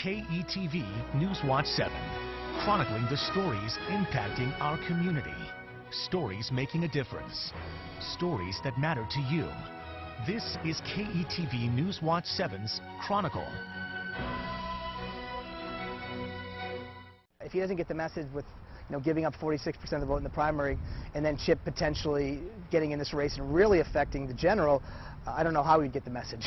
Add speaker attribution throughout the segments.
Speaker 1: KETV Newswatch 7, chronicling the stories impacting our community. Stories making a difference. Stories that matter to you. This is KETV Newswatch 7's Chronicle.
Speaker 2: If he doesn't get the message with giving up 46% of the vote in the primary, and then Chip potentially getting in this race and really affecting the general, I don't know how he'd get the message.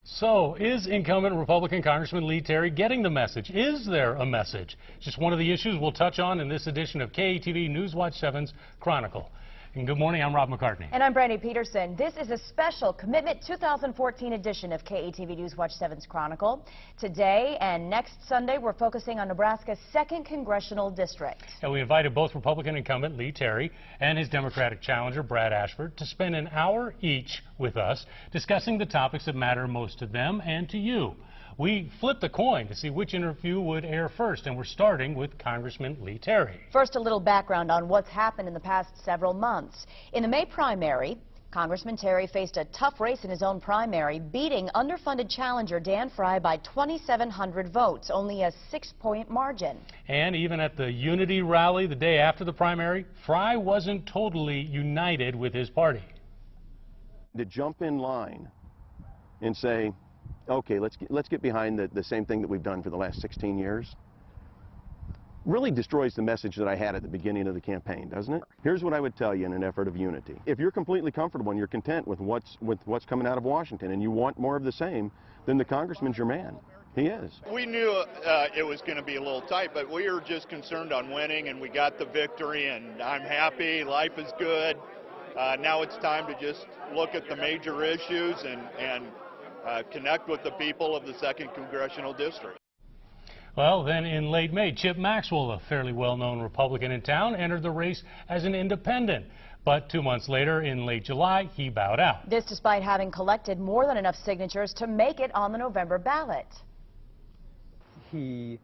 Speaker 3: So, is incumbent Republican Congressman Lee Terry getting the message? Is there a message? Just one of the issues we'll touch on in this edition of KETV Newswatch 7's Chronicle. And good morning, I'm Rob McCartney.
Speaker 4: And I'm Brandy Peterson. This is a special Commitment 2014 edition of KETV Newswatch 7's Chronicle. Today and next Sunday, we're focusing on Nebraska's 2nd Congressional District.
Speaker 3: And we invited both Republican incumbent Lee Terry and his Democratic challenger Brad Ashford to spend an hour each with us discussing the topics that matter most to them and to you. We flipped the coin to see which interview would air first, and we're starting with Congressman Lee Terry.
Speaker 4: First, a little background on what's happened in the past several months. In the May primary, Congressman Terry faced a tough race in his own primary, beating underfunded challenger Dan Frye by 2,700 votes, only a 6-point margin.
Speaker 3: And even at the Unity rally the day after the primary, Frye wasn't totally united with his party.
Speaker 5: To jump in line and say, okay, let's get behind the same thing that we've done for the last 16 years, really destroys the message that I had at the beginning of the campaign, doesn't it? Here's what I would tell you in an effort of unity. If you're completely comfortable and you're content with what's coming out of Washington and you want more of the same, then the congressman's your man. He is.
Speaker 6: We knew it was going to be a little tight, but we were just concerned on winning, and we got the victory, and I'm happy. Life is good. Now it's time to just look at the major issues and connect with the people of the 2nd Congressional District.
Speaker 3: Well, then in late May, Chip Maxwell, a fairly well-known Republican in town, entered the race as an independent. But 2 months later, in late July, he bowed out.
Speaker 4: This despite having collected more than enough signatures to make it on the November ballot.
Speaker 7: He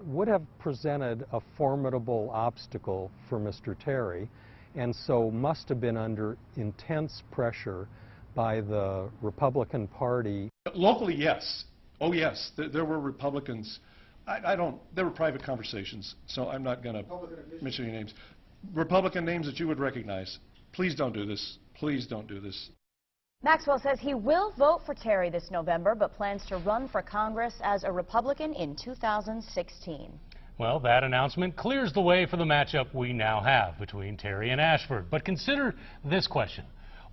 Speaker 7: would have presented a formidable obstacle for Mr. Terry, and so must have been under intense pressure by the Republican Party.
Speaker 8: Locally, yes. Oh, yes. There were Republicans. There were private conversations, so I'm not going to mention any names. Republican names that you would recognize. Please don't do this. Please don't do this.
Speaker 4: Maxwell says he will vote for Terry this November, but plans to run for Congress as a Republican in 2016.
Speaker 3: Well, that announcement clears the way for the matchup we now have between Terry and Ashford. But consider this question.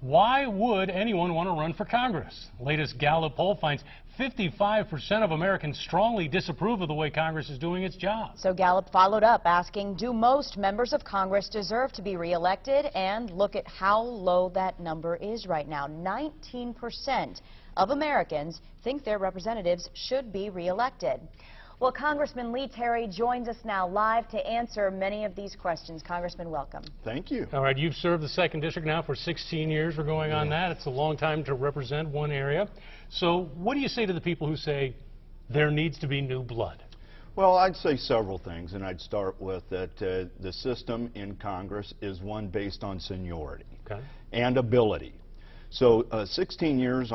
Speaker 3: Why would anyone want to run for Congress? Latest Gallup poll finds 55% of Americans strongly disapprove of the way Congress is doing its job.
Speaker 4: So Gallup followed up asking, do most members of Congress deserve to be reelected? And look at how low that number is right now. 19% of Americans think their representatives should be reelected. Well, Congressman Lee Terry joins us now live to answer many of these questions. Congressman, welcome.
Speaker 5: Thank you.
Speaker 3: All right, you've served the 2nd District now for 16 years. We're going on that. It's a long time to represent one area. So what do you say to the people who say there needs to be new blood?
Speaker 9: Well, I'd say several things, and I'd start with that the system in Congress is one based on seniority and ability. So 16 years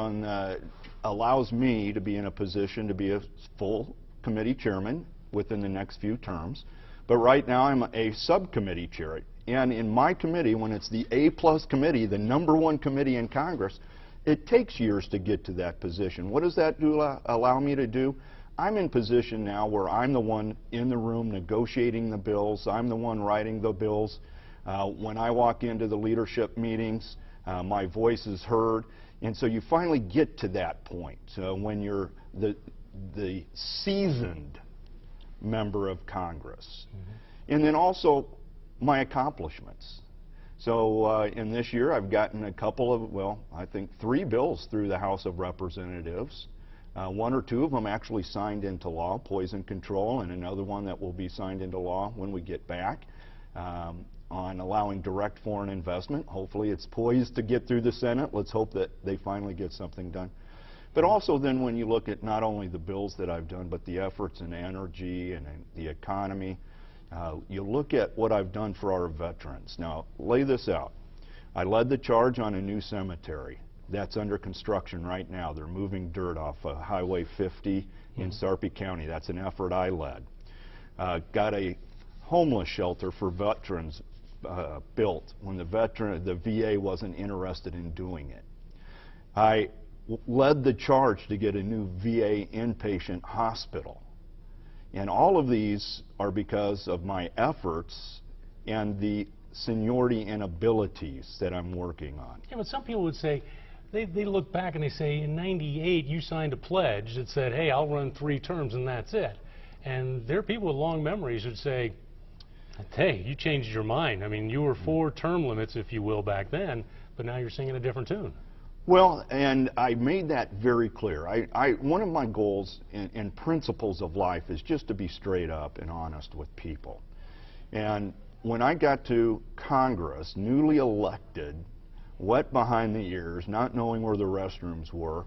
Speaker 9: allows me to be in a position to be a full committee chairman within the next few terms, but right now I'm a subcommittee chair, and in my committee, when it's the A+ committee, the #1 committee in Congress, it takes years to get to that position. What does that allow me to do? I'm in position now where I'm the one in the room negotiating the bills. I'm the one writing the bills. When I walk into the leadership meetings, my voice is heard, and so you finally get to that point when you're the seasoned member of Congress. And then also my accomplishments. So in this year I've gotten a couple of, well, I think 3 bills through the House of Representatives. 1 or 2 of them actually signed into law, poison control, and another one that will be signed into law when we get back on allowing direct foreign investment. Hopefully it's poised to get through the Senate. Let's hope that they finally get something done. But also then when you look at not only the bills that I've done, but the efforts in energy and in the economy, you look at what I've done for our veterans. Now, lay this out. I led the charge on a new cemetery That's under construction right now. They're moving dirt off Highway 50 in Sarpy County. That's an effort I led. Got a homeless shelter for veterans built when the VA wasn't interested in doing it. I led the charge to get a new VA inpatient hospital. And all of these are because of my efforts and the seniority and abilities that I'm working on.
Speaker 3: Yeah, but some people would say, they look back and they say, in '98 you signed a pledge that said, hey, I'll run 3 terms and that's it. And there are people with long memories who'd say, hey, you changed your mind. I mean, you were for term limits, if you will, back then, but now you're singing a different tune.
Speaker 9: Well, and I made that very clear. One of my goals and principles of life is just to be straight up and honest with people. And when I got to Congress, newly elected, wet behind the ears, not knowing where the restrooms were,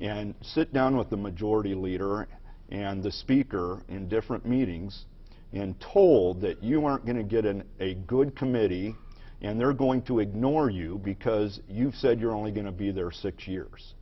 Speaker 9: and sit down with the majority leader and the speaker in different meetings and told that you aren't going to get a good committee and they're going to ignore you because you've said you're only going to be there 6 years.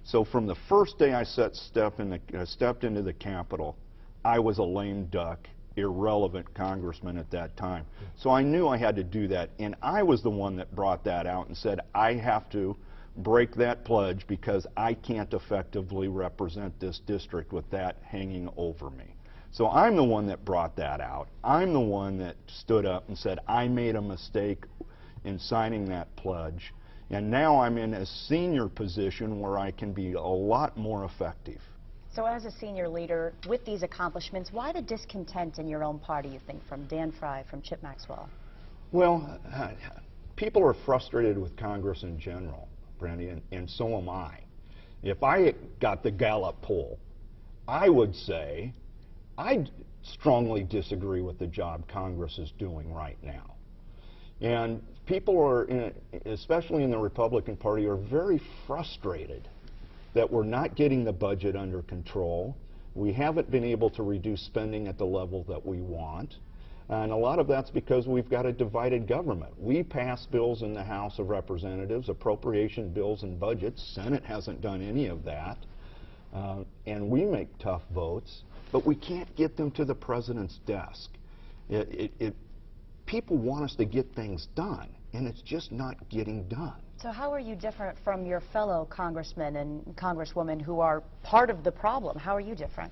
Speaker 9: So from the first day I stepped into the Capitol, I was a lame duck, irrelevant congressman at that time. So I knew I had to do that, and I was the one that brought that out and said I have to break that pledge because I can't effectively represent this district with that hanging over me. So I'm the one that brought that out. I'm the one that stood up and said I made a mistake in signing that pledge, and now I'm in a senior position where I can be a lot more effective.
Speaker 4: So as a senior leader, with these accomplishments, why the discontent in your own party, you think, from Dan Frye, from Chip Maxwell?
Speaker 9: Well, people are frustrated with Congress in general, Brandy, and so am I. If I got the Gallup poll, I would say I strongly disagree with the job Congress is doing right now. And people are, especially in the Republican Party, are very frustrated that we're not getting the budget under control. We haven't been able to reduce spending at the level that we want. And a lot of that's because we've got a divided government. We pass bills in the House of Representatives, appropriation bills and budgets. Senate hasn't done any of that. And we make tough votes, but we can't get them to the president's desk. People want us to get things done, and it's just not getting done.
Speaker 4: So how are you different from your fellow congressmen and congresswomen who are part of the problem? How are you different?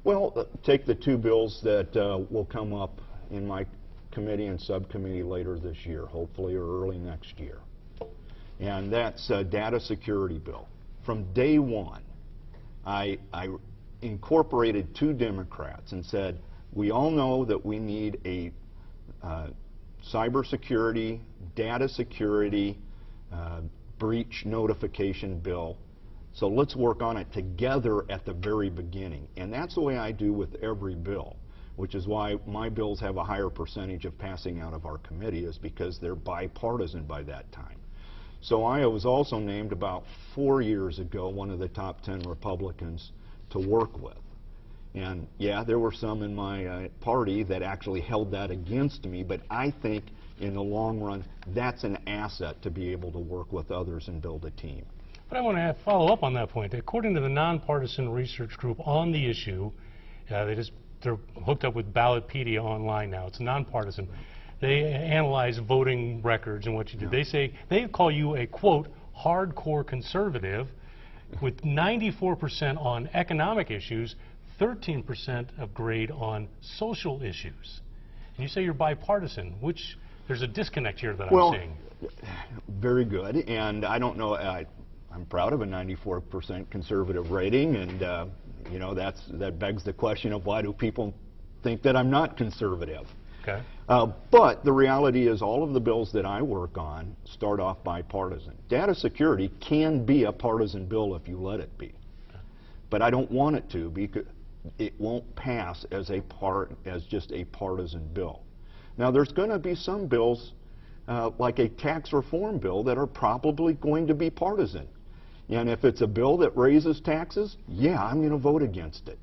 Speaker 9: Well, take the 2 bills that will come up in my committee and subcommittee later this year, hopefully, or early next year. And that's a data security bill. From day one, I incorporated 2 Democrats and said, we all know that we need a cybersecurity, data security, breach notification bill. So let's work on it together at the very beginning. And that's the way I do with every bill, which is why my bills have a higher percentage of passing out of our committee, is because they're bipartisan by that time. So I was also named about 4 years ago one of the top 10 Republicans to work with. And yeah, there were some in my party that actually held that against me, but I think in the long run, that's an asset to be able to work with others and build a team.
Speaker 3: But I want to follow up on that point. According to the nonpartisan research group on the issue, they're hooked up with Ballotpedia online now. It's nonpartisan. They analyze voting records and what you did. They say they call you a, quote, hardcore conservative with 94% on economic issues, 13% of grade on social issues. And you say you're bipartisan, which there's a disconnect here that I'm seeing.
Speaker 9: Very good, and I don't know, I'm proud of a 94% conservative rating, and you know, that begs the question of why do people think that I'm not conservative?
Speaker 3: Okay.
Speaker 9: But the reality is all of the bills that I work on start off bipartisan. Data security can be a partisan bill if you let it be. But I don't want it to, because it won't pass as just a partisan bill. Now there's going to be some bills like a tax reform bill that are probably going to be partisan. And if it's a bill that raises taxes, yeah, I'm going to vote against it.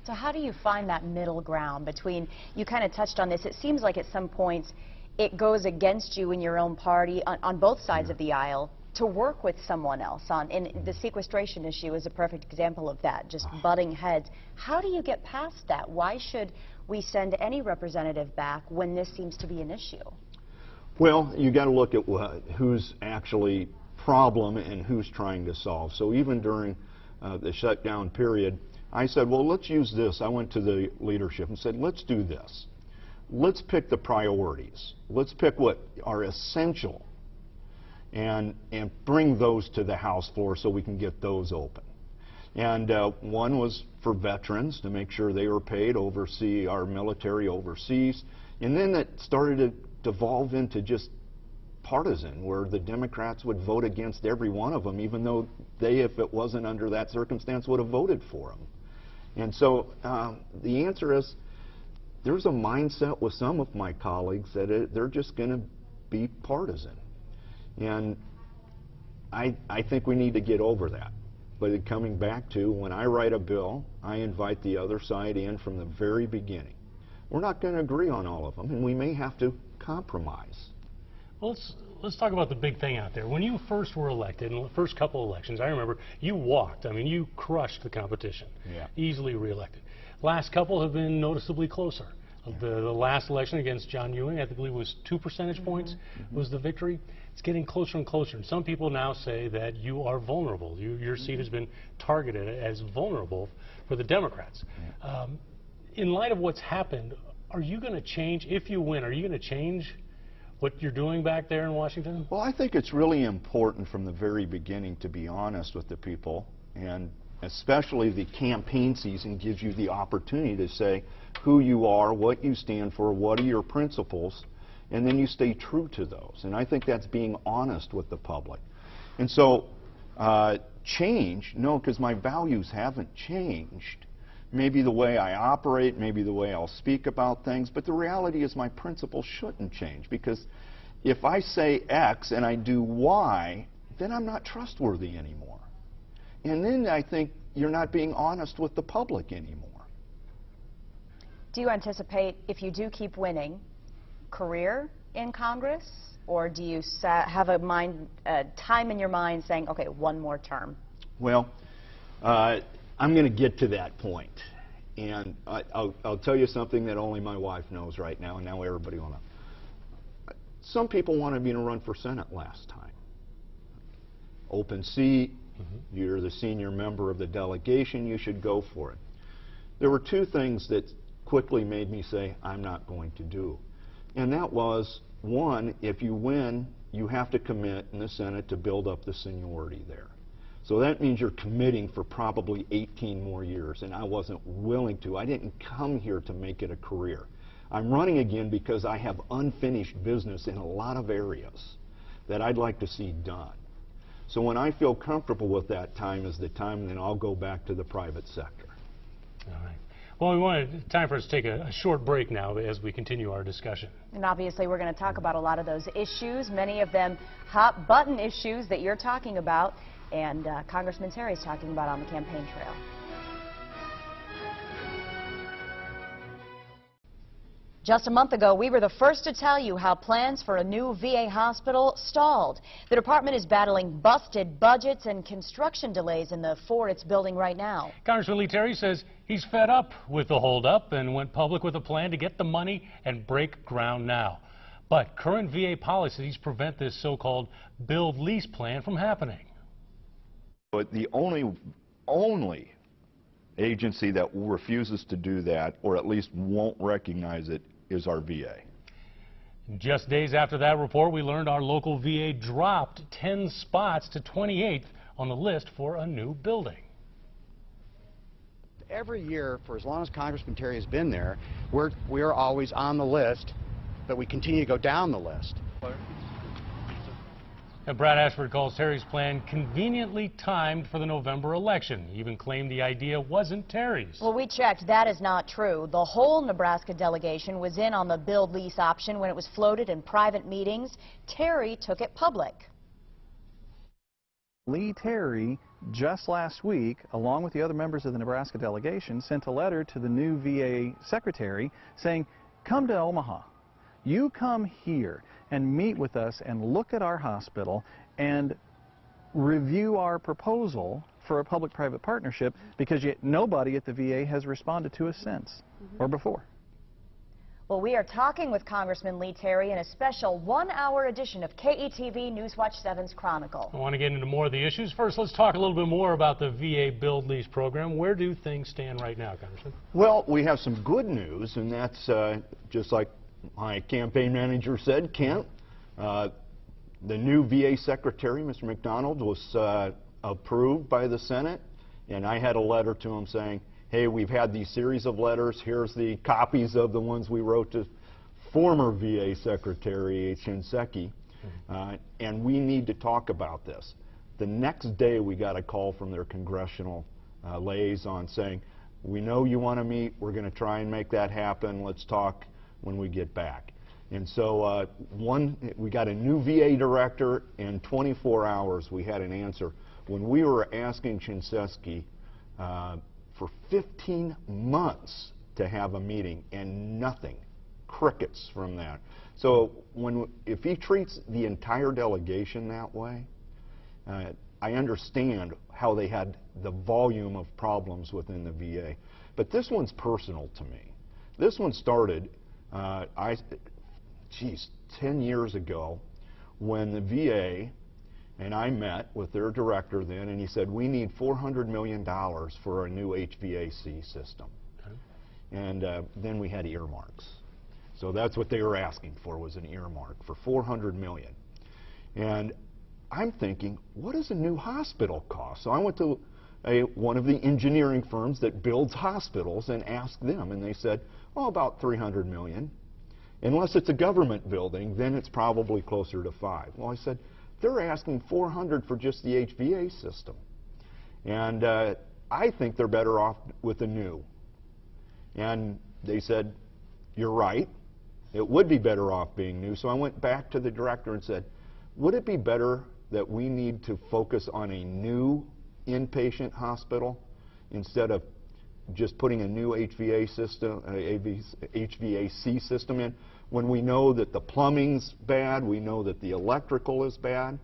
Speaker 4: So how do you find that middle ground between, you kind of touched on this, it seems like at some points it goes against you in your own party on both sides of the aisle to work with someone else on, and the sequestration issue is a perfect example of that, just butting heads. How do you get past that? Why should we send any representative back when this seems to be an issue?
Speaker 9: Well, you got to look at who's actually problem and who's trying to solve. So even during the shutdown period, I said, well, let's use this. I went to the leadership and said, let's do this. Let's pick the priorities. Let's pick what are essential and bring those to the House floor so we can get those open. And one was for veterans, to make sure they were paid, oversee our military overseas. And then it started to devolve into just partisan, where the Democrats would vote against every one of them, even though they, if it wasn't under that circumstance, would have voted for them. And so the answer is, there's a mindset with some of my colleagues that they're just going to be partisan. And I think we need to get over that. But coming back to, when I write a bill, I invite the other side in from the very beginning. We're not going to agree on all of them, and we may have to compromise.
Speaker 3: Well, let's talk about the big thing out there. When you first were elected, in the first couple of elections, I remember you walked. I mean, you crushed the competition. Yeah. Easily reelected. Last couple have been noticeably closer. The last election against John Ewing, I believe, was 2 percentage points was the victory. It's getting closer and closer. And some people now say that you are vulnerable. Your seat has been targeted as vulnerable for the Democrats. Yeah. In light of what's happened, are you going to change, if you win, are you going to change what you're doing back there in Washington?
Speaker 9: Well, I think it's really important from the very beginning to be honest with the people, and especially the campaign season gives you the opportunity to say who you are, what you stand for, what are your principles, and then you stay true to those. And I think that's being honest with the public. And so change, no, because my values haven't changed. Maybe the way I operate, maybe the way I'll speak about things, but the reality is my principles shouldn't change, because if I say X and I do Y, then I'm not trustworthy anymore. And then I think you're not being honest with the public anymore.
Speaker 4: Do you anticipate, if you do keep winning, career in Congress, or do you have a time in your mind saying, okay, one more term?
Speaker 9: Well, I'm going to get to that point. And I'll tell you something that only my wife knows right now, and now everybody will know. Some people wanted me to run for Senate last time. Open seat, you're the senior member of the delegation, you should go for it. There were 2 things that quickly made me say, I'm not going to do. And that was, one, if you win, you have to commit in the Senate to build up the seniority there. So that means you're committing for probably 18 more years, and I wasn't willing to. I didn't come here to make it a career. I'm running again because I have unfinished business in a lot of areas that I'd like to see done. So when I feel comfortable with that time is the time, then I'll go back to the private sector.
Speaker 3: All right. Well, time for us to take a short break now as we continue our discussion.
Speaker 4: And obviously we're going to talk about a lot of those issues, many of them hot button issues that you're talking about, and Congressman Terry's talking about on the campaign trail. Just a month ago, we were the first to tell you how plans for a new VA hospital stalled. The department is battling busted budgets and construction delays in the Ford it's building right now.
Speaker 3: Congressman Lee Terry says he's fed up with the holdup and went public with a plan to get the money and break ground now. But current VA policies prevent this so-called build-lease plan from happening.
Speaker 10: But the only agency that refuses to do that, or at least won't recognize it, is our VA.
Speaker 3: Just days after that report, we learned our local VA dropped 10 spots to 28th on the list for a new building.
Speaker 11: Every year, for as long as Congressman Terry has been there, we're always on the list, but we continue to go down the list.
Speaker 3: And Brad Ashford calls Terry's plan conveniently timed for the November election. He even claimed the idea wasn't Terry's.
Speaker 4: Well, we checked. That is not true. The whole Nebraska delegation was in on the build-lease option when it was floated in private meetings. Terry took it public.
Speaker 12: Lee Terry, just last week, along with the other members of the Nebraska delegation, sent a letter to the new VA secretary saying, come to Omaha. You come here and meet with us and look at our hospital and review our proposal for a public-private partnership, because yet nobody at the VA has responded to us since or before.
Speaker 4: Well, we are talking with Congressman Lee Terry in a special one-hour edition of KETV Newswatch 7's Chronicle.
Speaker 3: I want to get into more of the issues. First, let's talk a little bit more about the VA Build Lease program. Where do things stand right now, Congressman?
Speaker 9: Well, we have some good news, and that's just like my campaign manager said, Kent. The new VA Secretary, Mr. McDonald, was approved by the Senate, and I had a letter to him saying, hey, we've had these series of letters. Here's the copies of the ones we wrote to former VA Secretary Shinseki, and we need to talk about this. The next day, we got a call from their congressional liaison saying, we know you want to meet. We're going to try and make that happen. Let's talk when we get back. And so we got a new VA director. In 24 hours, we had an answer. When we were asking Shinseki for 15 months to have a meeting, and nothing, crickets from that. So if he treats the entire delegation that way, I understand how they had the volume of problems within the VA. But this one's personal to me. This one started, 10 years ago, when the VA and I met with their director then, and he said, we need $400 million for a new HVAC system. Okay. And then we had earmarks. So that's what they were asking for, was an earmark for $400 million. And I'm thinking, what does a new hospital cost? So I went to one of the engineering firms that builds hospitals and asked them, and they said, oh, about $300 million. Unless it's a government building, then it's probably closer to $5 million. Well, I said, they're asking $400 for just the HVA system. And I think they're better off with a new. And they said, you're right. It would be better off being new. So I went back to the director and said, would it be better that we need to focus on a new inpatient hospital instead of just putting a new HVAC system in, when we know that the plumbing's bad, we know that the electrical is bad,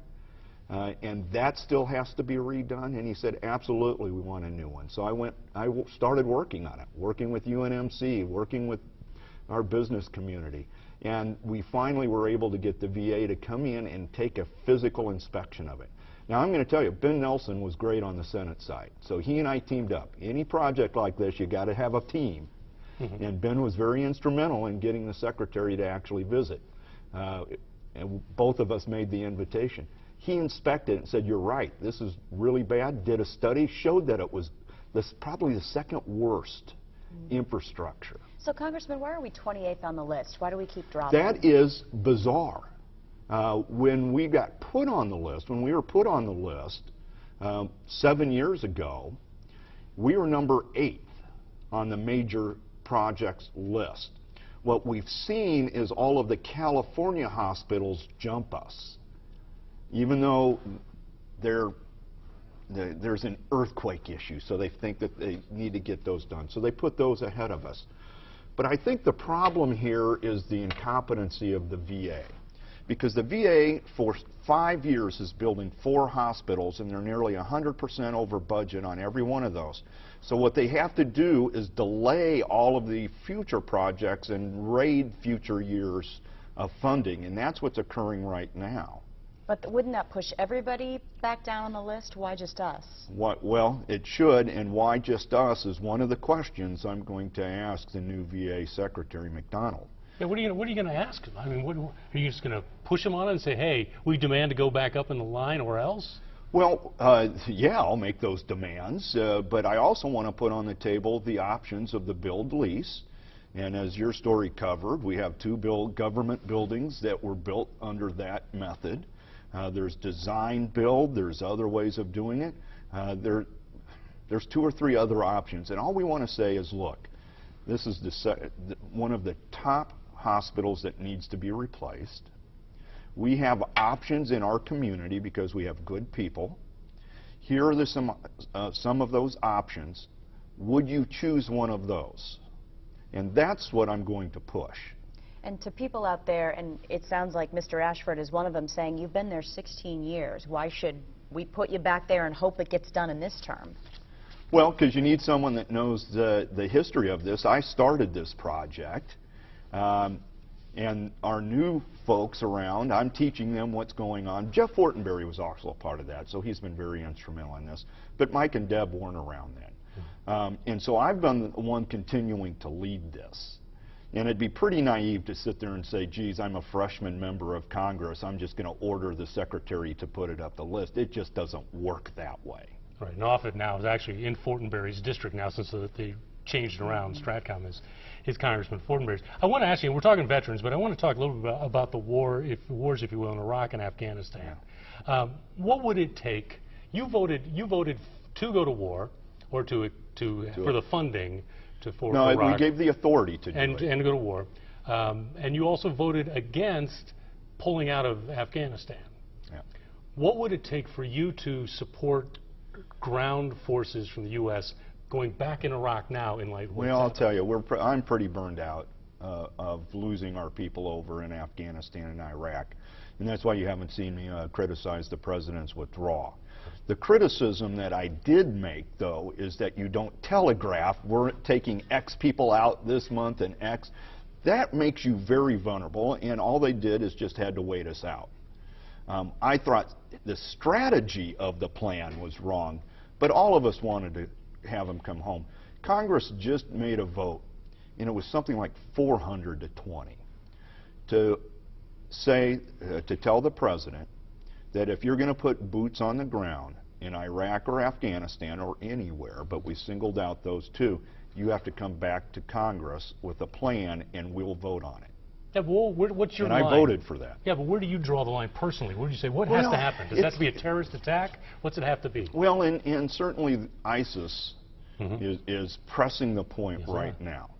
Speaker 9: and that still has to be redone? And he said, absolutely, we want a new one. So I started working on it, working with UNMC, working with our business community, and we finally were able to get the VA to come in and take a physical inspection of it. Now, I'm going to tell you, Ben Nelson was great on the Senate side, so he and I teamed up. Any project like this, you got to have a team. And Ben was very instrumental in getting the secretary to actually visit. And both of us made the invitation. He inspected it and said, you're right, this is really bad, did a study, showed that it was probably the second worst infrastructure.
Speaker 4: So, Congressman, why are we 28th on the list? Why do we keep dropping?
Speaker 9: That is bizarre. When we got put on the list, when we were put on the list 7 years ago, we were number 8 on the major projects list. What we've seen is all of the California hospitals jump us, even though there's an earthquake issue, so they think that they need to get those done. So they put those ahead of us. But I think the problem here is the incompetency of the VA. Because the VA, for 5 years, is building 4 hospitals, and they're nearly 100% over budget on every one of those. So what they have to do is delay all of the future projects and raid future years of funding, and that's what's occurring right now.
Speaker 4: But wouldn't that push everybody back down on the list? Why just us?
Speaker 9: Well, it should, and why just us is one of the questions I'm going to ask the new VA Secretary McDonald.
Speaker 3: Yeah, what are you going to ask him? I mean, are you just going to push him on it and say, hey, we demand to go back up in the line or else?
Speaker 9: Well, yeah, I'll make those demands, but I also want to put on the table the options of the build lease. And as your story covered, we have 2 government buildings that were built under that method. There's design build, there's other ways of doing it. There's 2 or 3 other options, and all we want to say is, look, this is one of the top hospitals that needs to be replaced. We have options in our community because we have good people. Here are some of those options. Would you choose one of those? And that's what I'm going to push.
Speaker 4: And to people out there, and it sounds like Mr. Ashford is one of them, saying, you've been there 16 years. Why should we put you back there and hope it gets done in this term?
Speaker 9: Well, because you need someone that knows the history of this. I started this project, and our new folks around, I'm teaching them what's going on. Jeff Fortenberry was also a part of that, so he's been very instrumental in this. But Mike and Deb weren't around then. And so I've been the one continuing to lead this. And it'd be pretty naive to sit there and say, geez, I'm a freshman member of Congress, I'm just going to order the secretary to put it up the list. It just doesn't work that way.
Speaker 3: Right, and Offit now is actually in Fortenberry's district now, since they changed around. Stratcom is Congressman Fortenberry's. I want to ask you, we're talking veterans, but I want to talk a little bit about the wars, if you will, in Iraq and Afghanistan. Yeah. What would it take? You voted to go to war, or for the funding for Iraq.
Speaker 9: No, we gave the authority to do it.
Speaker 3: And to go to war. And you also voted against pulling out of Afghanistan.
Speaker 9: Yeah.
Speaker 3: What would it take for you to support ground forces from the U.S. going back in Iraq now in light of what's
Speaker 9: Well, I'll tell you, I'm pretty burned out of losing our people over in Afghanistan and Iraq. And that's why you haven't seen me criticize the president's withdrawal. The criticism that I did make, though, is that you don't telegraph, we're taking X people out this month and X. That makes you very vulnerable, and all they did is just had to wait us out. I thought the strategy of the plan was wrong, but all of us wanted to have them come home. Congress just made a vote, and it was something like 400 to 20, to say, to tell the president that if you're going to put boots on the ground in Iraq or Afghanistan or anywhere, but we singled out those two, you have to come back to Congress with a plan and we'll vote on it.
Speaker 3: Yeah, well, what's your line?
Speaker 9: And I voted for that.
Speaker 3: Yeah, but where do you draw the line personally? Where do you say, what has to happen? Does it have to be a terrorist attack? What's it have to be?
Speaker 9: Well, and certainly ISIS is pressing the point right now.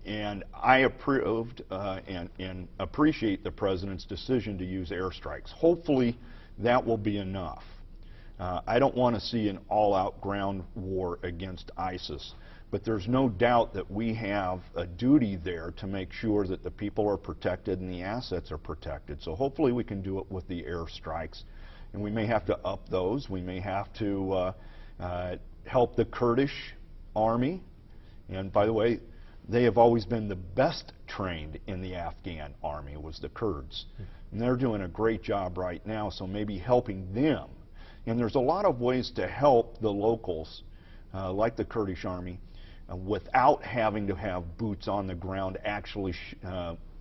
Speaker 9: And I approved and appreciate the president's decision to use airstrikes. Hopefully that will be enough. I don't want to see an all-out ground war against ISIS, but there's no doubt that we have a duty there to make sure that the people are protected and the assets are protected. So hopefully we can do it with the airstrikes, and we may have to up those. We may have to help the Kurdish army, and by the way, they have always been the best trained in the Afghan army, was the Kurds. And they're doing a great job right now, so maybe helping them. And there's a lot of ways to help the locals, like the Kurdish army, without having to have boots on the ground actually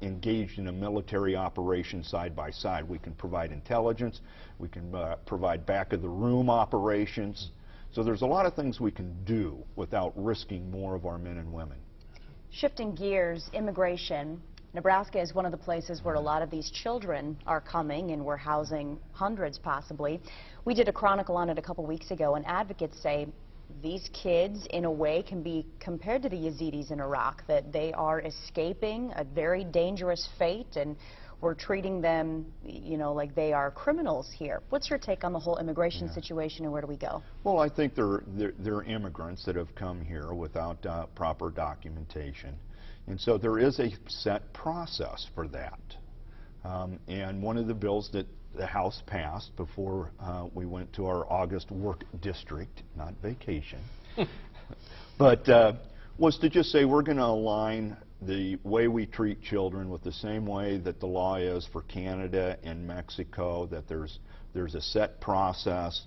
Speaker 9: engaged in a military operation side by side. We can provide intelligence, we can provide back-of-the-room operations. So there's a lot of things we can do without risking more of our men and women.
Speaker 4: Shifting gears, immigration. Nebraska is one of the places where a lot of these children are coming, and we're housing hundreds possibly. We did a chronicle on it a couple weeks ago, and advocates say these kids, in a way, can be compared to the Yazidis in Iraq, that they are escaping a very dangerous fate, and we're treating them, you know, like they are criminals here. What's your take on the whole immigration situation, and where do we go?
Speaker 9: Well, I think they're immigrants that have come here without proper documentation. And so there is a set process for that. And one of the bills that the House passed before we went to our August work district, not vacation, but was to just say we're going to align the way we treat children with the same way that the law is for Canada and Mexico, that there's a set process.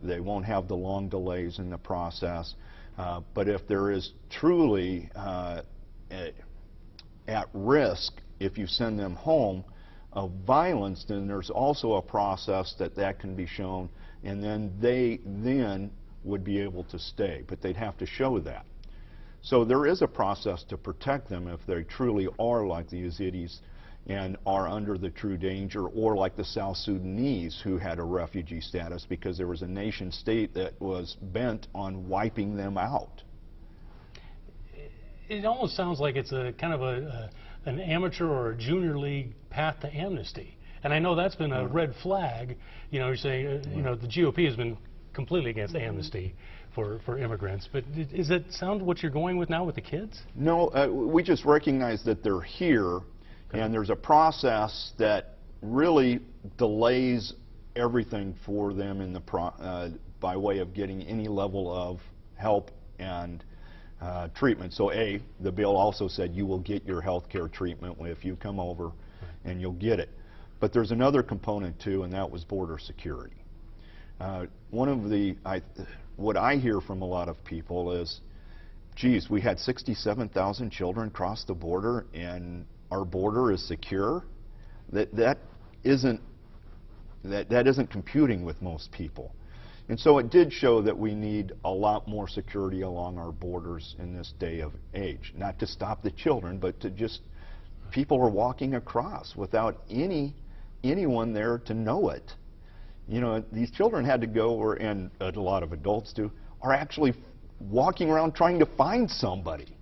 Speaker 9: They won't have the long delays in the process. But if there is truly at risk, if you send them home, of violence, then there's also a process that can be shown, and then they would be able to stay, but they'd have to show that. So there is a process to protect them if they truly are like the Yazidis and are under the true danger, or like the South Sudanese who had a refugee status because there was a nation state that was bent on wiping them out.
Speaker 3: It almost sounds like it's a kind of an amateur or a junior league path to amnesty. And I know that's been a red flag. You know, you're saying, you know, the GOP has been completely against amnesty for immigrants, but is it sound what you're going with now with the kids?
Speaker 9: No, we just recognize that they're here, and there's a process that really delays everything for them in the by way of getting any level of help and treatment. So the bill also said you will get your health care treatment if you come over, and you'll get it. But there's another component too, and that was border security. What I hear from a lot of people is, geez, we had 67,000 children cross the border and our border is secure. That isn't computing with most people. And so it did show that we need a lot more security along our borders in this day of age. Not to stop the children, but to just, people are walking across without anyone there to know it. You know, these children had to go, and a lot of adults do, are actually walking around trying to find somebody.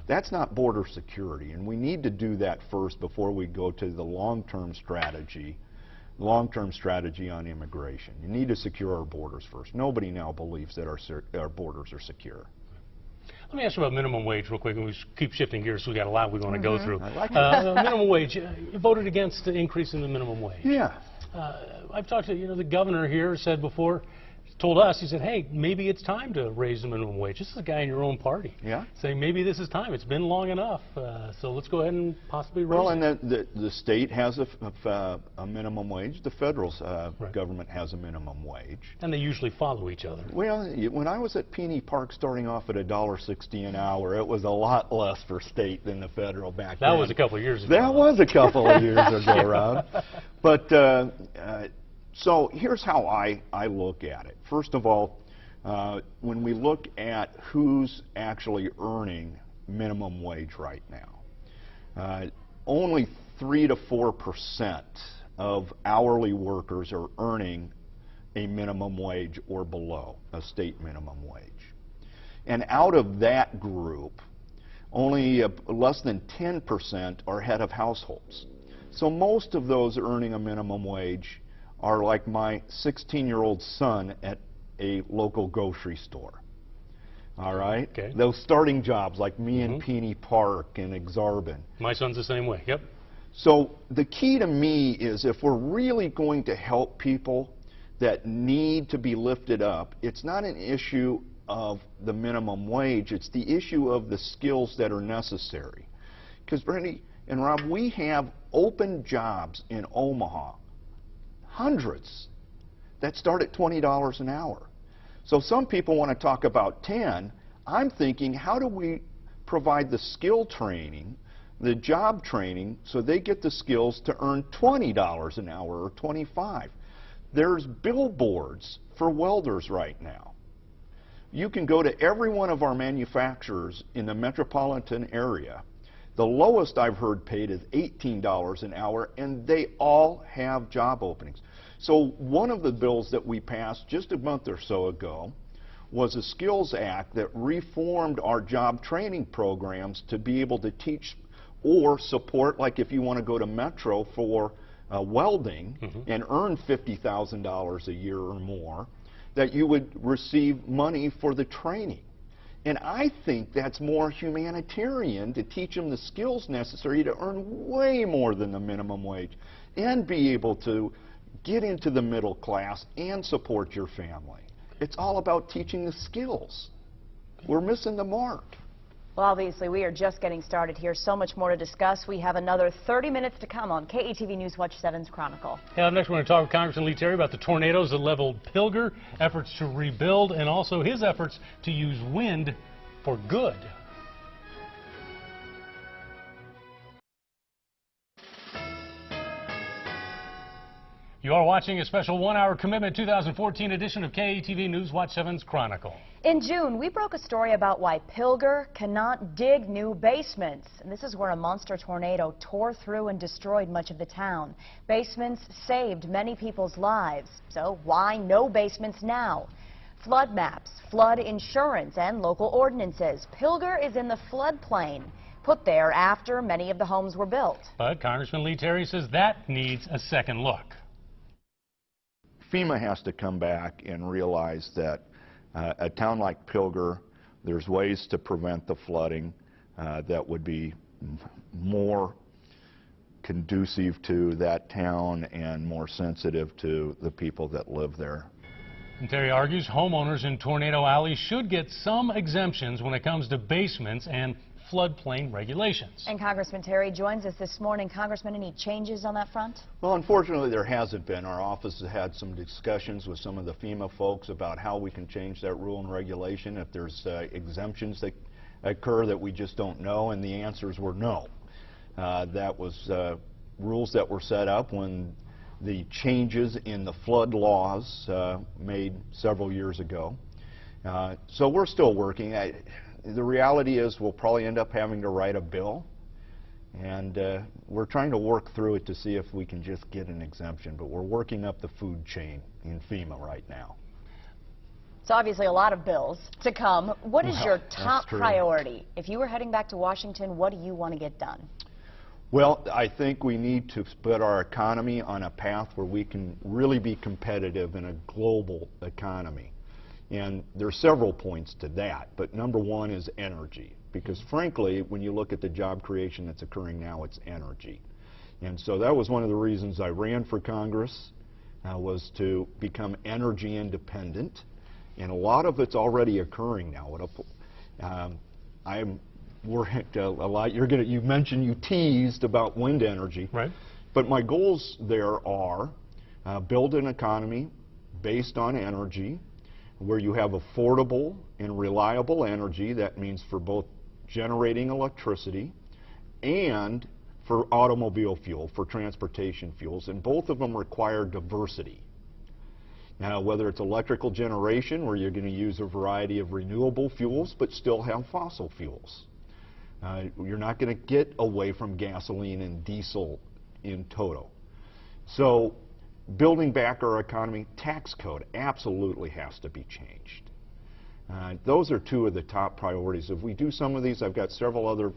Speaker 9: That's not border security, and we need to do that first before we go to the long-term strategy on immigration. You need to secure our borders first. Nobody now believes that our borders are secure.
Speaker 3: Let me ask you about minimum wage real quick, and we keep shifting gears, so we got a lot we want to go through. Minimum wage, you voted against the increase in the minimum wage.
Speaker 9: Yeah.
Speaker 3: I've talked to, the governor here said before, told us, he said, hey, maybe it's time to raise the minimum wage. This is a guy in your own party.
Speaker 9: Yeah.
Speaker 3: Saying maybe this is time. It's been long enough. So let's go ahead and possibly raise it.
Speaker 9: Well, and the state has a minimum wage. The federal government has a minimum wage.
Speaker 3: And they usually follow each other.
Speaker 9: Well, when I was at Peony Park starting off at $1.60 an hour, it was a lot less for state than the federal back then.
Speaker 3: That was a couple of years ago.
Speaker 9: That was a couple of years ago, Rob. But so here's how I look at it. First of all, when we look at who's actually earning minimum wage right now, only 3 to 4% of hourly workers are earning a minimum wage or below, a state minimum wage. And out of that group, only less than 10% are head of households. So most of those earning a minimum wage are like my 16-year-old son at a local grocery store. All right?
Speaker 3: Okay.
Speaker 9: Those starting jobs like me in Peony Park and Exarban.
Speaker 3: My son's the same way, yep.
Speaker 9: So the key to me is if we're really going to help people that need to be lifted up, it's not an issue of the minimum wage, it's the issue of the skills that are necessary. Because Brandy and Rob, we have open jobs in Omaha, hundreds, that start at $20 an hour. So some people want to talk about 10. I'm thinking, how do we provide the skill training, the job training, so they get the skills to earn $20 an hour or $25? There's billboards for welders right now. You can go to every one of our manufacturers in the metropolitan area. The lowest I've heard paid is $18 an hour, and they all have job openings. So one of the bills that we passed just a month or so ago was a Skills Act that reformed our job training programs to be able to teach or support, like if you want to go to Metro for welding and earn $50,000 a year or more, that you would receive money for the training. And I think that's more humanitarian to teach them the skills necessary to earn way more than the minimum wage and be able to get into the middle class and support your family. It's all about teaching the skills. We're missing the mark.
Speaker 4: Well, obviously, we are just getting started here. So much more to discuss. We have another 30 minutes to come on KETV News Watch 7's Chronicle.
Speaker 3: Yeah, up next we're going to talk with Congressman Lee Terry about the tornadoes that leveled Pilger, efforts to rebuild, and also his efforts to use wind for good. You are watching a special one-hour commitment 2014 edition of KETV News Watch 7's Chronicle.
Speaker 4: In June, we broke a story about why Pilger cannot dig new basements. And this is where a monster tornado tore through and destroyed much of the town. Basements saved many people's lives. So why no basements now? Flood maps, flood insurance, and local ordinances. Pilger is in the floodplain, put there after many of the homes were built.
Speaker 3: But Congressman Lee Terry says that needs a second look.
Speaker 10: FEMA has to come back and realize that a town like Pilger, there's ways to prevent the flooding that would be more conducive to that town and more sensitive to the people that live there.
Speaker 3: And Terry argues homeowners in Tornado Alley should get some exemptions when it comes to basements and floodplain regulations.
Speaker 4: And Congressman Terry joins us this morning. Congressman, any changes on that front?
Speaker 9: Well, unfortunately, there hasn't been. Our office has had some discussions with some of the FEMA folks about how we can change that rule and regulation, if there's exemptions that occur that we just don't know, and the answers were no. That was rules that were set up when the changes in the flood laws made several years ago. So we're still working. The reality is we'll probably end up having to write a bill, and we're trying to work through it to see if we can just get an exemption, but we're working up the food chain in FEMA right now.
Speaker 4: So obviously a lot of bills to come. What is your top
Speaker 9: true.
Speaker 4: priority? If you were heading back to Washington, what do you want to get done?
Speaker 9: Well, I think we need to put our economy on a path where we can really be competitive in a global economy. And there are several points to that, but number one is energy. Because frankly, when you look at the job creation that's occurring now, it's energy. And so that was one of the reasons I ran for Congress, was to become energy independent. And a lot of it's already occurring now. You mentioned, you teased about wind energy.
Speaker 3: Right.
Speaker 9: But my goals there are build an economy based on energy, where you have affordable and reliable energy. That means for both generating electricity and for automobile fuel, for transportation fuels. And both of them require diversity. Now, whether it's electrical generation, where you're going to use a variety of renewable fuels, but still have fossil fuels. You're not going to get away from gasoline and diesel in toto. So building back our economy, tax code absolutely has to be changed. Those are two of the top priorities. If we do some of these, I've got several other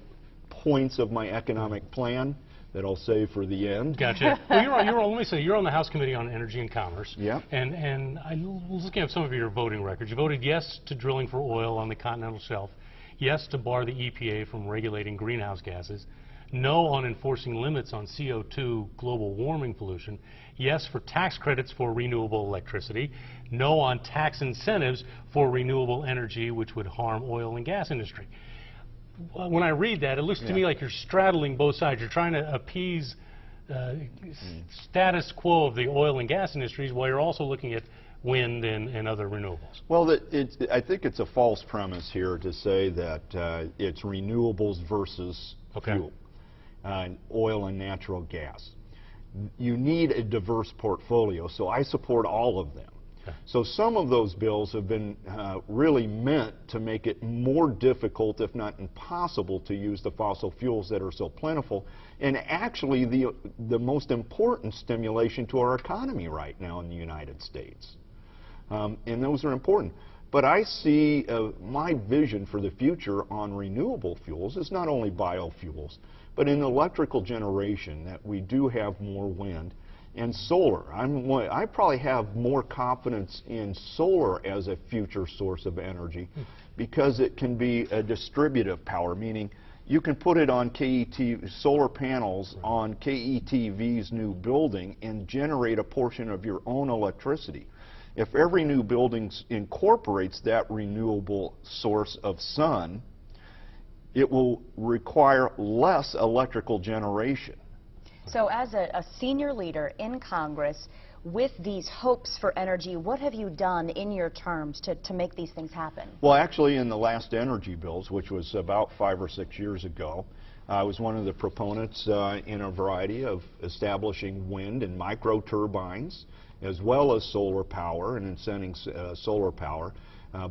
Speaker 9: points of my economic plan that I'll save for the end.
Speaker 3: Gotcha. Well, let me say, you're on the House Committee on Energy and Commerce.
Speaker 9: Yeah.
Speaker 3: And I was looking at some of your voting records. You voted yes to drilling for oil on the continental shelf, yes to bar the EPA from regulating greenhouse gases, no on enforcing limits on CO2 global warming pollution, yes for tax credits for renewable electricity, no on tax incentives for renewable energy, which would harm oil and gas industry. When I read that, it looks to me like you're straddling both sides. You're trying to appease status quo of the oil and gas industries while you're also looking at wind and other renewables.
Speaker 9: Well, I think it's a false premise here to say that it's renewables versus fuel, oil and natural gas. You need a diverse portfolio, so I support all of them. So some of those bills have been really meant to make it more difficult, if not impossible, to use the fossil fuels that are so plentiful, and actually the most important stimulation to our economy right now in the United States. And those are important. But I see my vision for the future on renewable fuels is not only biofuels, but in electrical generation, that we do have more wind. And solar. I probably have more confidence in solar as a future source of energy because it can be a distributive power, meaning you can put it on solar panels on KETV's new building and generate a portion of your own electricity. If every new building incorporates that renewable source of sun, it will require less electrical generation.
Speaker 4: So as a senior leader in Congress, with these hopes for energy, what have you done in your terms to make these things happen?
Speaker 9: Well, actually, in the last energy bills, which was about 5 or 6 years ago, I was one of the proponents in a variety of establishing wind and micro turbines, as well as solar power and incenting solar power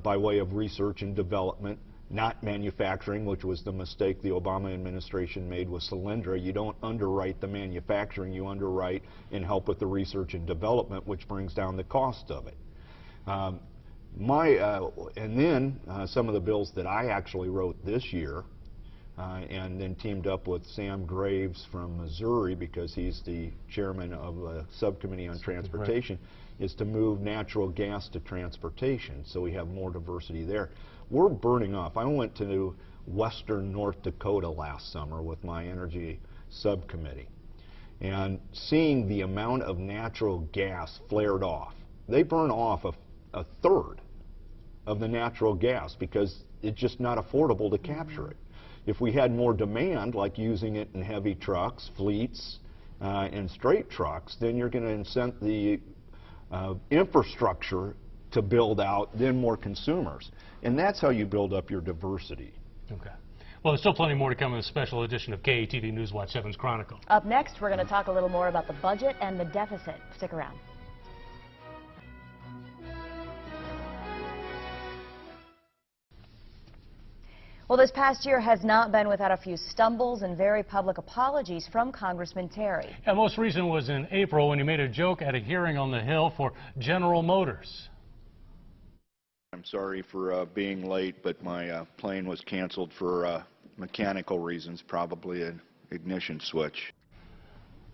Speaker 9: by way of research and development, not manufacturing, which was the mistake the Obama administration made with Solyndra. You don't underwrite the manufacturing, you underwrite and help with the research and development, which brings down the cost of it. And then some of the bills that I actually wrote this year and then teamed up with Sam Graves from Missouri, because he's the chairman of the subcommittee on transportation, is to move natural gas to transportation, so we have more diversity there. We're burning off. I went to western North Dakota last summer with my energy subcommittee, and seeing the amount of natural gas flared off. They burn off a third of the natural gas because it's just not affordable to capture it. If we had more demand, like using it in heavy trucks, fleets, and straight trucks, then you're going to incent the infrastructure to build out, then more consumers. And that's how you build up your diversity.
Speaker 3: Okay. Well, there's still plenty more to come in a special edition of KATV Newswatch 7's Chronicle.
Speaker 4: Up next, we're going to talk a little more about the budget and the deficit. Stick around. Well, this past year has not been without a few stumbles and very public apologies from Congressman Terry.
Speaker 3: And most recent was in April when he made a joke at a hearing on the Hill for General Motors.
Speaker 10: I'm sorry for being late, but my plane was canceled for mechanical reasons, probably an ignition switch.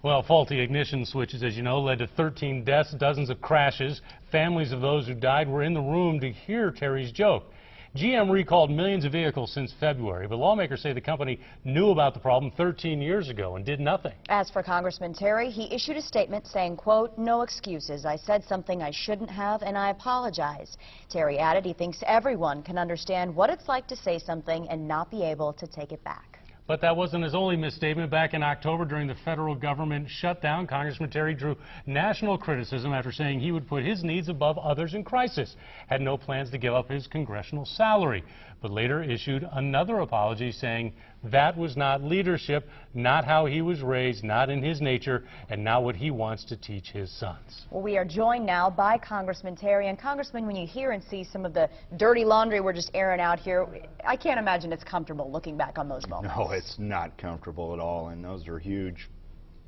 Speaker 3: Well, faulty ignition switches, as you know, led to 13 deaths, dozens of crashes. Families of those who died were in the room to hear Terry's joke. GM recalled millions of vehicles since February, but lawmakers say the company knew about the problem 13 years ago and did nothing.
Speaker 4: As for Congressman Terry, he issued a statement saying, quote, "No excuses. I said something I shouldn't have, and I apologize." Terry added he thinks everyone can understand what it's like to say something and not be able to take it back.
Speaker 3: But that wasn't his only misstatement. Back in October, during the federal government shutdown, Congressman Terry drew national criticism after saying he would put his needs above others in crisis, had no plans to give up his congressional salary, but later issued another apology saying that was not leadership, not how he was raised, not in his nature, and not what he wants to teach his sons.
Speaker 4: Well, we are joined now by Congressman Terry. And Congressman, when you hear and see some of the dirty laundry we're just airing out here, I can't imagine it's comfortable looking back on those moments.
Speaker 9: No, it's not comfortable at all, and those are huge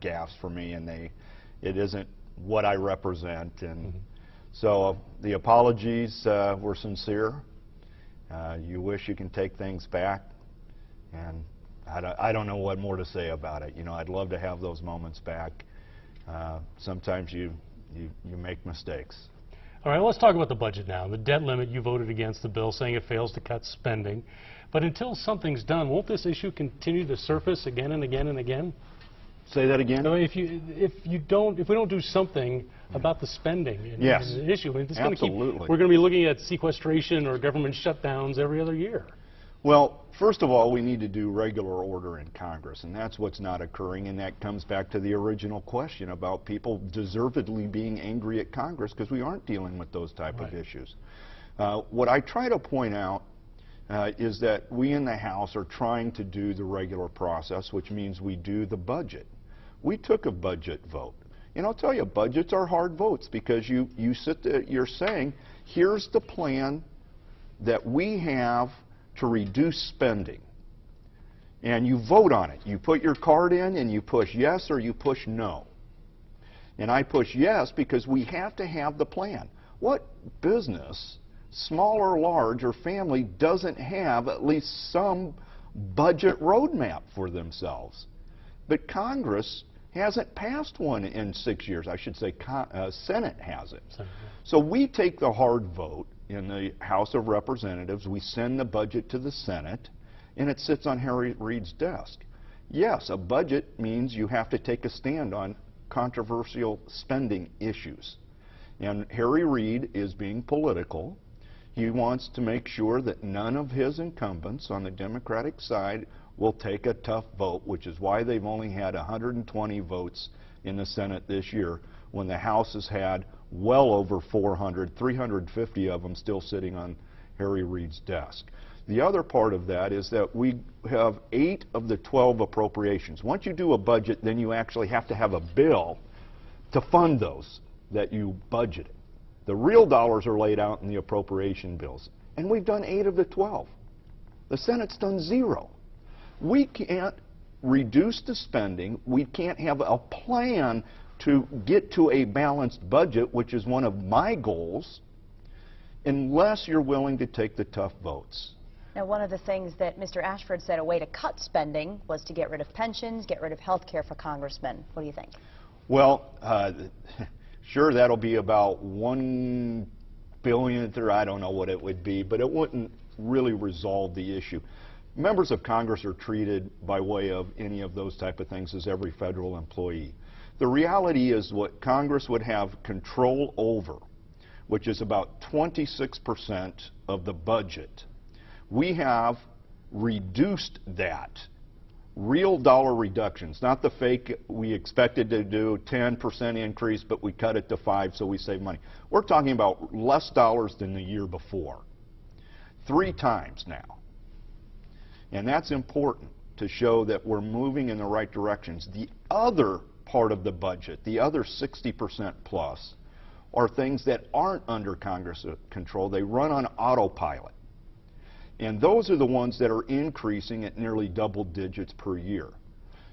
Speaker 9: gaffes for me, and it isn't what I represent. And so the apologies were sincere. You wish you can take things back, and I don't know what more to say about it. You know, I'd love to have those moments back. Sometimes you make mistakes.
Speaker 3: All right, let's talk about the budget now. The debt limit, you voted against the bill, saying it fails to cut spending. But until something's done, won't this issue continue to surface again and again and again?
Speaker 9: Say that again?
Speaker 3: No, if we don't do something about the spending and the issue, I mean, it's
Speaker 9: absolutely.
Speaker 3: we're going to be looking at sequestration or government shutdowns every other year.
Speaker 9: Well, first of all, we need to do regular order in Congress, and that's what's not occurring, and that comes back to the original question about people deservedly being angry at Congress because we aren't dealing with those type of issues. What I try to point out is that we in the House are trying to do the regular process, which means we do the budget. We took a budget vote. And I'll tell you, budgets are hard votes because you sit there, you're saying, here's the plan that we have to reduce spending. And you vote on it. You put your card in and you push yes or you push no. And I push yes because we have to have the plan. What business, small or large or family, doesn't have at least some budget roadmap for themselves? But Congress hasn't passed one in 6 years. I should say Senate hasn't. So we take the hard vote in the House of Representatives. We send the budget to the Senate, and it sits on Harry Reid's desk. Yes, a budget means you have to take a stand on controversial spending issues. And Harry Reid is being political. He wants to make sure that none of his incumbents on the Democratic side will take a tough vote, which is why they've only had 120 votes in the Senate this year, when the House has had well over 400, 350 of them still sitting on Harry Reid's desk. The other part of that is that we have 8 of the 12 appropriations. Once you do a budget, then you actually have to have a bill to fund those that you budgeted. The real dollars are laid out in the appropriation bills, and we've done 8 of the 12. The Senate's done 0. We can't reduce the spending. We can't have a plan to get to a balanced budget, which is one of my goals, unless you're willing to take the tough votes.
Speaker 4: Now, one of the things that Mr. Ashford said a way to cut spending was to get rid of pensions, get rid of health care for congressmen. What do you think?
Speaker 9: Well, sure, that'll be about 1 billionth, or I don't know what it would be, but it wouldn't really resolve the issue. Members of Congress are treated by way of any of those type of things as every federal employee. The reality is what Congress would have control over, which is about 26% of the budget. We have reduced that. Real dollar reductions, not the fake we expected to do 10% increase, but we cut it to 5 so we save money. We're talking about less dollars than the year before. 3 times now. And that's important to show that we're moving in the right directions. The other part of the budget, the other 60% plus, are things that aren't under Congress control. They run on autopilot. And those are the ones that are increasing at nearly double digits per year.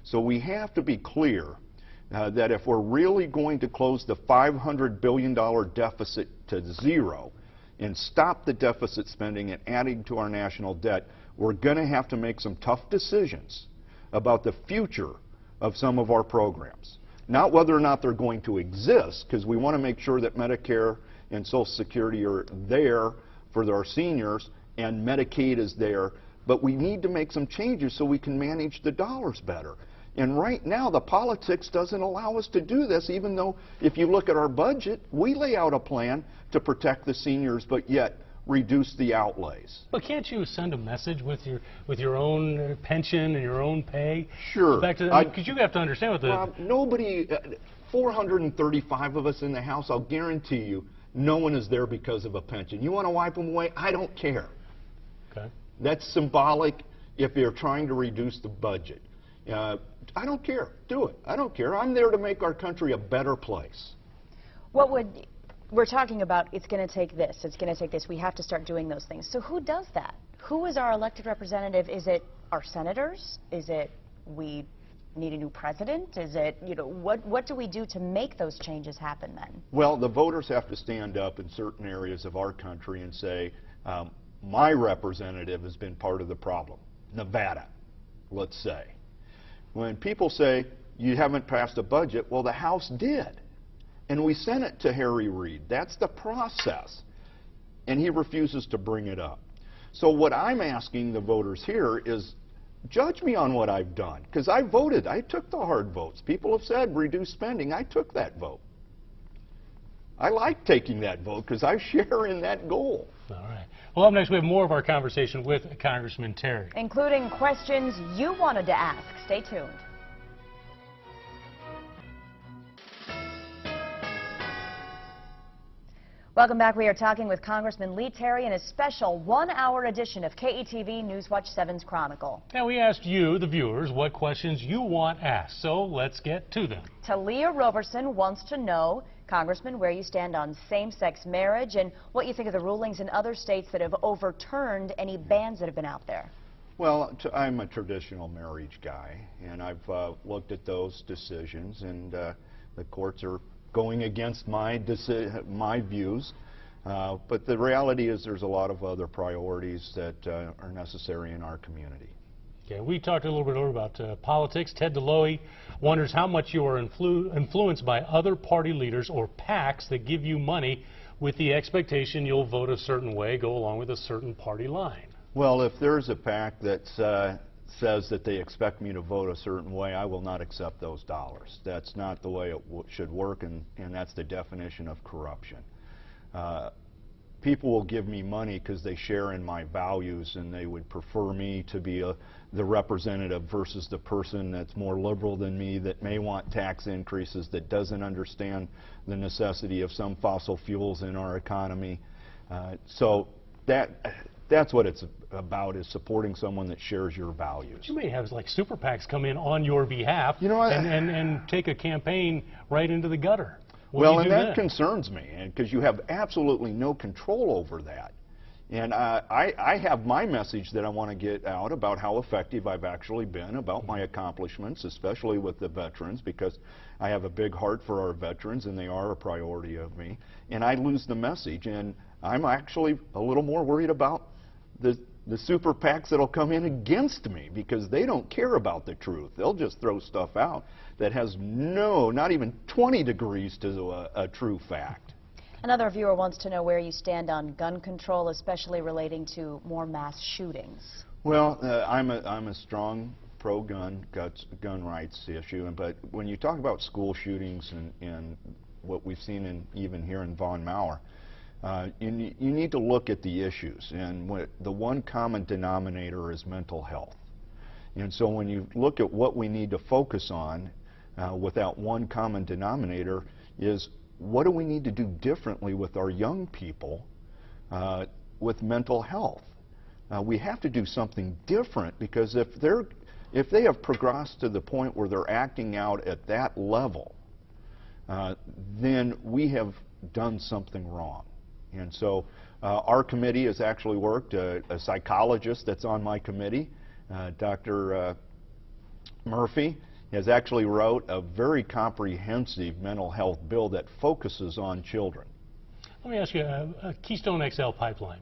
Speaker 9: So we have to be clear that if we're really going to close the $500 billion deficit to zero and stop the deficit spending and adding to our national debt, we're going to have to make some tough decisions about the future of some of our programs. Not whether or not they're going to exist, because we want to make sure that Medicare and Social Security are there for our seniors, and Medicaid is there, but we need to make some changes so we can manage the dollars better. And right now, the politics doesn't allow us to do this, even though if you look at our budget, we lay out a plan to protect the seniors, but yet reduce the outlays.
Speaker 3: But can't you send a message with your own pension and your own pay?
Speaker 9: Sure.
Speaker 3: Because you have to understand what the...
Speaker 9: Rob, nobody, 435 of us in the House, I'll guarantee you, no one is there because of a pension. You want to wipe them away? I don't care.
Speaker 3: Okay.
Speaker 9: That's symbolic if you're trying to reduce the budget. I don't care. Do it. I don't care. I'm there to make our country a better place.
Speaker 4: What would... We're talking about it's going to take this, it's going to take this. We have to start doing those things. So who does that? Who is our elected representative? Is it our senators? Is it we need a new president? Is it, you know, what do we do to make those changes happen then?
Speaker 9: Well, the voters have to stand up in certain areas of our country and say, my representative has been part of the problem. Nevada, let's say. When people say, you haven't passed a budget, well, the House did. And we sent it to Harry Reid. That's the process. And he refuses to bring it up. So what I'm asking the voters here is, judge me on what I've done. Because I voted. I took the hard votes. People have said reduce spending. I took that vote. I like taking that vote because I share in that goal.
Speaker 3: All right. Well, up next we have more of our conversation with Congressman Terry.
Speaker 4: Including questions you wanted to ask. Stay tuned. Welcome back. We are talking with Congressman Lee Terry in a special one-hour edition of KETV Newswatch 7's Chronicle.
Speaker 3: Now, we asked you, the viewers, what questions you want asked, so let's get to them.
Speaker 4: Talia Roberson wants to know, Congressman, where you stand on same-sex marriage and what you think of the rulings in other states that have overturned any bans that have been out there.
Speaker 9: Well, I'm a traditional marriage guy, and I've looked at those decisions, and the courts are going against my views, but the reality is there's a lot of other priorities that are necessary in our community.
Speaker 3: Okay, we talked a little bit earlier about politics. Ted DeLoy wonders how much you are influenced by other party leaders or PACs that give you money with the expectation you'll vote a certain way, go along with a certain party line.
Speaker 9: Well, if there's a PAC that says that they expect me to vote a certain way, I will not accept those dollars. That's not the way it should work, and that's the definition of corruption. People will give me money because they share in my values, and they would prefer me to be the representative versus the person that's more liberal than me, that may want tax increases, that doesn't understand the necessity of some fossil fuels in our economy. So that's what it's about, is supporting someone that shares your values.
Speaker 3: You may have like super PACs come in on your behalf, you know, and take a campaign right into the gutter.
Speaker 9: Well, and that concerns me, because you have absolutely no control over that. And I have my message that I want to get out about how effective I've actually been, about my accomplishments, especially with the veterans, because I have a big heart for our veterans, and they are a priority of me. And I lose the message, and I'm actually a little more worried about the super PACs that'll come in against me because they don't care about the truth. They'll just throw stuff out that has not even 20 degrees to a true fact.
Speaker 4: Another viewer wants to know where you stand on gun control, especially relating to more mass shootings.
Speaker 9: Well, I'm a strong pro-gun gun rights issue, but when you talk about school shootings and what we've seen even here in Von Maur, you need to look at the issues, and the one common denominator is mental health. And so when you look at what we need to focus on with that one common denominator is what do we need to do differently with our young people with mental health? We have to do something different, because if they have progressed to the point where they're acting out at that level, then we have done something wrong. And so our committee has actually worked, a psychologist that's on my committee, Dr. Murphy, has actually wrote a very comprehensive mental health bill that focuses on children.
Speaker 3: Let me ask you, a Keystone XL pipeline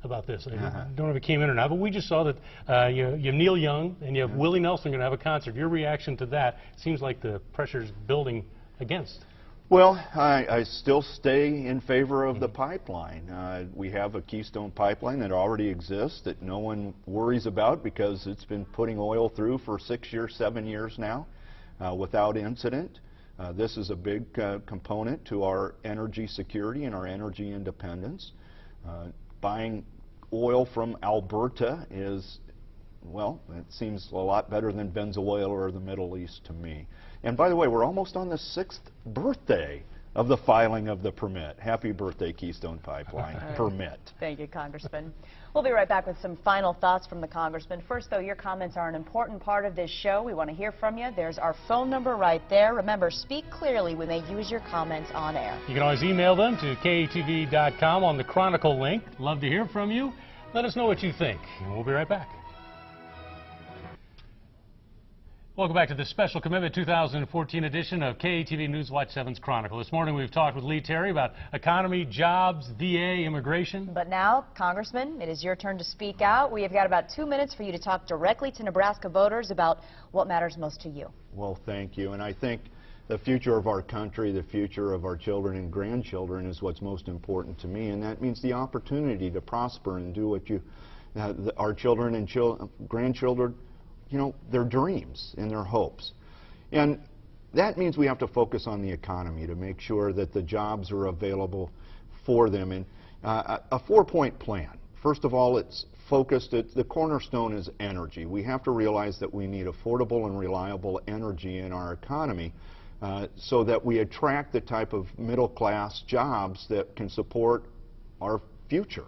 Speaker 3: about this. I don't know if it came in or not, but we just saw that you have Neil Young and you have Willie Nelson going to have a concert. Your reaction to that seems like the pressure's building against.
Speaker 9: Well, I still stay in favor of the pipeline. We have a Keystone pipeline that already exists that no one worries about because it's been putting oil through for 6 years, 7 years now without incident. This is a big component to our energy security and our energy independence. Buying oil from Alberta is, well, it seems a lot better than Venezuela or the Middle East to me. And by the way, we're almost on the 6th birthday of the filing of the permit. Happy birthday, Keystone Pipeline permit.
Speaker 4: Thank you, Congressman. We'll be right back with some final thoughts from the Congressman. First, though, your comments are an important part of this show. We want to hear from you. There's our phone number right there. Remember, speak clearly. We may use your comments on air.
Speaker 3: You can always email them to KETV.com on the Chronicle link. Love to hear from you. Let us know what you think, and we'll be right back. Welcome back to the Special Commitment 2014 edition of KETV News Watch 7's Chronicle. This morning we've talked with Lee Terry about economy, jobs, VA, immigration.
Speaker 4: But now, Congressman, it is your turn to speak out. We have got about 2 minutes for you to talk directly to Nebraska voters about what matters most to you.
Speaker 9: Well, thank you. And I think the future of our country, the future of our children and grandchildren is what's most important to me. And that means the opportunity to prosper and do what our children and grandchildren, you know, their dreams and their hopes. And that means we have to focus on the economy to make sure that the jobs are available for them. And a 4-point plan. First of all, it's focused, the cornerstone is energy. We have to realize that we need affordable and reliable energy in our economy so that we attract the type of middle-class jobs that can support our future.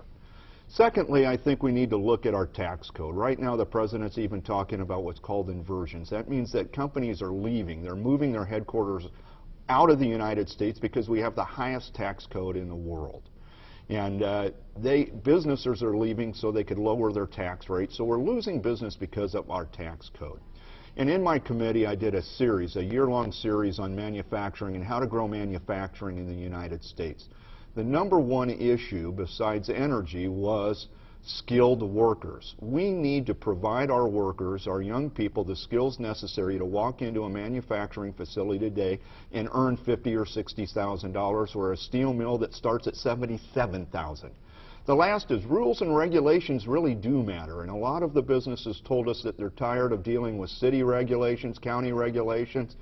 Speaker 9: Secondly, I think we need to look at our tax code. Right now, the president's even talking about what's called inversions. That means that companies are leaving. They're moving their headquarters out of the United States because we have the highest tax code in the world. And businesses are leaving so they could lower their tax rate. So we're losing business because of our tax code. And in my committee, I did a year-long series on manufacturing and how to grow manufacturing in the United States. The number one issue besides energy was skilled workers. We need to provide our workers, our young people, the skills necessary to walk into a manufacturing facility today and earn $50,000 or $60,000, or a steel mill that starts at $77,000. The last is rules and regulations really do matter, and a lot of the businesses told us that they're tired of dealing with city regulations, county regulations,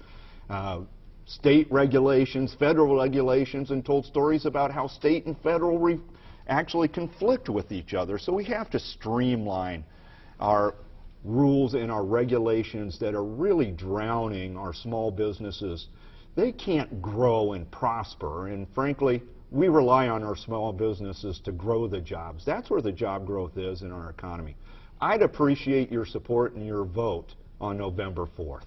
Speaker 9: state regulations, federal regulations, and told stories about how state and federal actually conflict with each other. So we have to streamline our rules and our regulations that are really drowning our small businesses. They can't grow and prosper, and frankly, we rely on our small businesses to grow the jobs. That's where the job growth is in our economy. I'd appreciate your support and your vote on November 4th.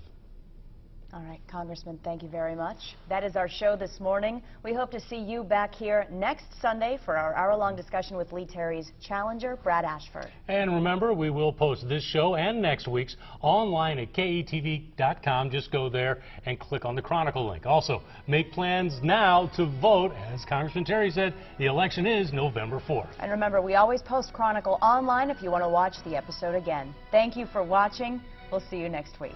Speaker 4: All right, Congressman, thank you very much. That is our show this morning. We hope to see you back here next Sunday for our hour-long discussion with Lee Terry's challenger, Brad Ashford.
Speaker 3: And remember, we will post this show and next week's online at KETV.com. Just go there and click on the Chronicle link. Also, make plans now to vote. As Congressman Terry said, the election is November 4th.
Speaker 4: And remember, we always post Chronicle online if you want to watch the episode again. Thank you for watching. We'll see you next week.